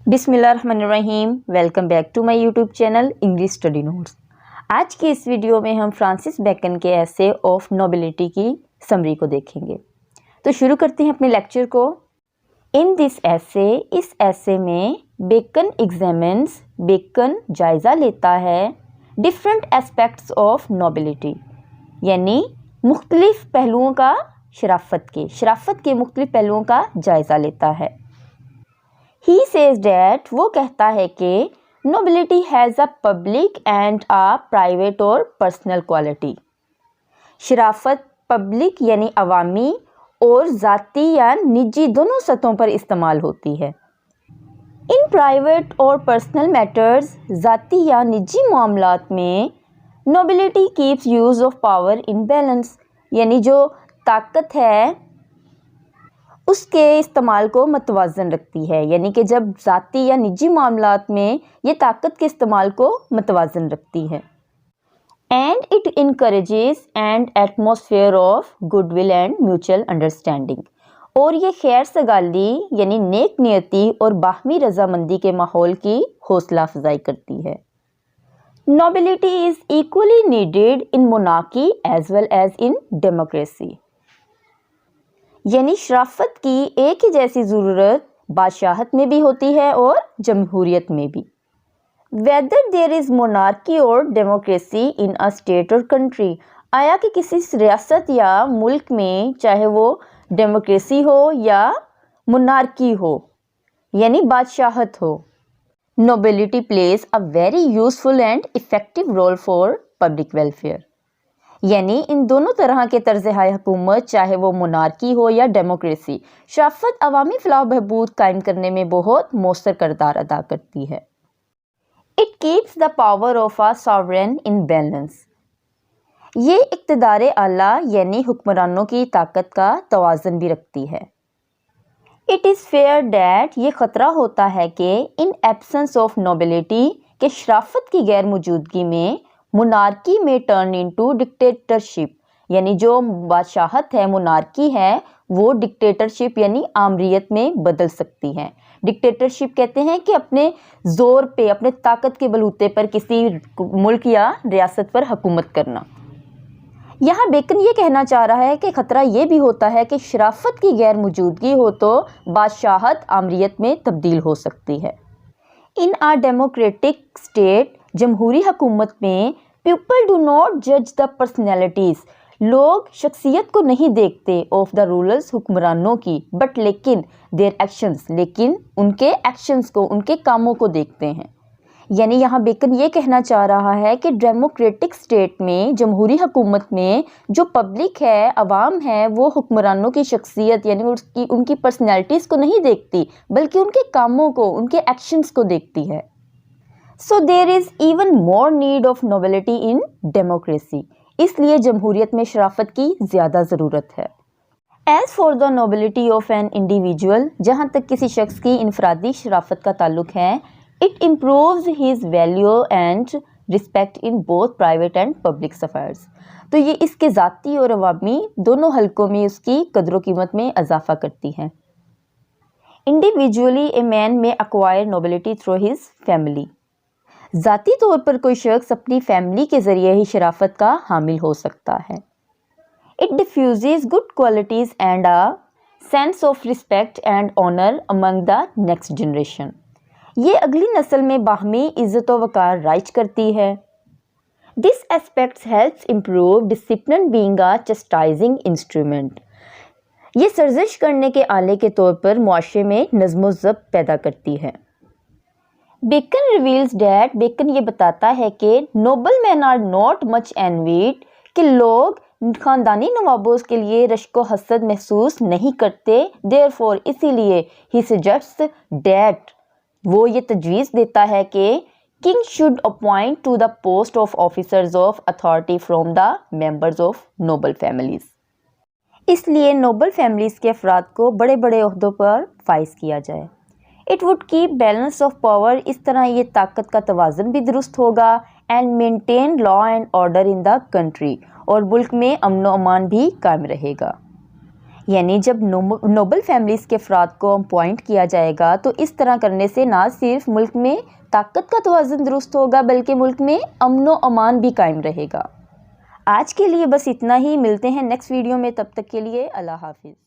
बिस्मिल्लाहिर्रहमानिर्रहीम। Welcome back to my YouTube channel English study notes. आज की इस वीडियो में हम फ्रांसिस बेकन के एसे ऑफ नोबिलिटी की समरी को देखेंगे। तो शुरू करते हैं अपने लेक्चर को। इन दिस एसे, इस एसे में बेकन एग्जामिन्स, बेकन जायज़ा लेता है डिफरेंट एस्पेक्ट्स ऑफ नोबिलिटी, यानी मुख्तलिफ पहलुओं का शराफत के मुख्तलिफ पहलुओं का जायज़ा लेता है। He says that, वो कहता है कि nobility has a public and a private और personal quality। शराफत पब्लिक यानी अवामी और ज़ाती या निजी दोनों सतहों पर इस्तेमाल होती है। इन प्राइवेट और पर्सनल मैटर्स, ज़ाती या निजी मामलात में nobility keeps use of power in balance, यानी जो ताकत है उसके इस्तेमाल को मतवाज़न रखती है, यानी कि जब ज़ाती या निजी मामलात में ये ताकत के इस्तेमाल को मतवाज़न रखती है। And it encourages and atmosphere of goodwill and mutual understanding, और ये खैर सगाली यानी नेक नियति और बाहमी रजामंदी के माहौल की हौसला अफजाई करती है। Nobility is equally needed in monarchy as well as in democracy, यानी शराफत की एक ही जैसी ज़रूरत बादशाहत में भी होती है और जमहूरियत में भी। वेदर देयर इज़ मोनार्की और डेमोक्रेसी इन अ स्टेट और कंट्री, आया कि किसी रियासत या मुल्क में चाहे वो डेमोक्रेसी हो या मोनार्की हो यानी बादशाहत हो, nobility plays a very useful and effective role for public welfare, यानी इन दोनों तरह के तर्ज़ हाय हुकूमत चाहे वो मोनार्की हो या डेमोक्रेसी, शराफत अवामी फलाह बहबूद कायम करने में बहुत मौसर किरदार अदा करती है। It keeps the power of a sovereign in balance, ये इक़्तिदार आला यानी हुक्मरानों की ताकत का तवाज़न भी रखती है। इट इज़ फेयर डैट, ये ख़तरा होता है कि इन एब्सेंस ऑफ नोबिलिटी के शराफत की गैर मौजूदगी में मोनार्की में टर्न इनटू डिक्टेटरशिप, यानी जो बादशाहत है मोनार्की है वो डिक्टेटरशिप यानी आमरीत में बदल सकती है। डिक्टेटरशिप कहते हैं कि अपने ज़ोर पे, अपने ताकत के बलूते पर किसी मुल्क या रियासत पर हुकूमत करना। यहाँ बेकन ये कहना चाह रहा है कि ख़तरा ये भी होता है कि शराफत की गैर मौजूदगी हो तो बादशाहत आमरीत में तब्दील हो सकती है। इन आ डेमोक्रेटिक स्टेट, जमहूरी हुकूमत में पीपल डू नॉट जज द पर्सनैलिटीज़, लोग शख्सियत को नहीं देखते ऑफ द रूलर्स, हुक्मरानों की, बट लेकिन देयर एक्शंस, लेकिन उनके एक्शंस को, उनके कामों को देखते हैं। यानी यहाँ बेकन ये कहना चाह रहा है कि डेमोक्रेटिक स्टेट में, जमहूरी हुकूमत में जो पब्लिक है, अवाम है, वो हुक्मरानों की शख्सियत यानी उनकी पर्सनैलिटीज़ को नहीं देखती बल्कि उनके कामों को, उनके एक्शंस को देखती है। So there is even more need of nobility in democracy, इसलिए जमहूरियत में शराफत की ज़्यादा ज़रूरत है। As for the nobility of an individual, जहाँ तक किसी शख्स की इनफरादी शराफत का ताल्लुक है, it improves his value and respect in both private and public affairs, तो ये इसके ज़ाती और अवामी दोनों हलकों में उसकी कदर कीमत में इजाफा करती है। इंडिविजुअली ए मैन में acquire nobility through his family, ज़ाती तौर पर कोई शख्स अपनी फैमिली के ज़रिए ही शराफत का हामिल हो सकता है। It diffuses good qualities and a sense of respect and honour among the next generation, ये अगली नस्ल में बाहमी इज़्ज़त व वक़ार राइज करती है। This aspects helps improve discipline being a chastising instrument, ये सर्जिश करने के आले के तौर पर मुआशरे में नज़्म व ज़ब्त पैदा करती है। बेकन रिवील्स डैट, बेकन ये बताता है कि noble man are not much envied, कि लोग ख़ानदानी नवाबों के लिए रश्क व हसद महसूस नहीं करते। देयरफॉर, इसीलिए ही सजेस्ट्स डैट, वो ये तजवीज़ देता है कि king should upon two the post of officers of authority from the members of noble families, इसलिए नोबल फैमिलीज़ के अफराद को बड़े बड़े ओहदों पर फाइज किया जाए। It would keep balance of power, इस तरह ये ताकत का तवाज़न भी दुरुस्त होगा। And maintain law and order in the country, और मुल्क में अमन व अमान भी कायम रहेगा। یعنی جب نوبل فیملیز کے افراد کو اپوائنٹ کیا جائے گا تو اس طرح کرنے سے نہ صرف ملک میں طاقت کا توازن درست ہوگا بلکہ ملک میں امن و امان بھی قائم رہے گا۔ آج کے لیے بس اتنا ہی، ملتے ہیں نیکسٹ ویڈیو میں، تب تک کے لیے اللہ حافظ۔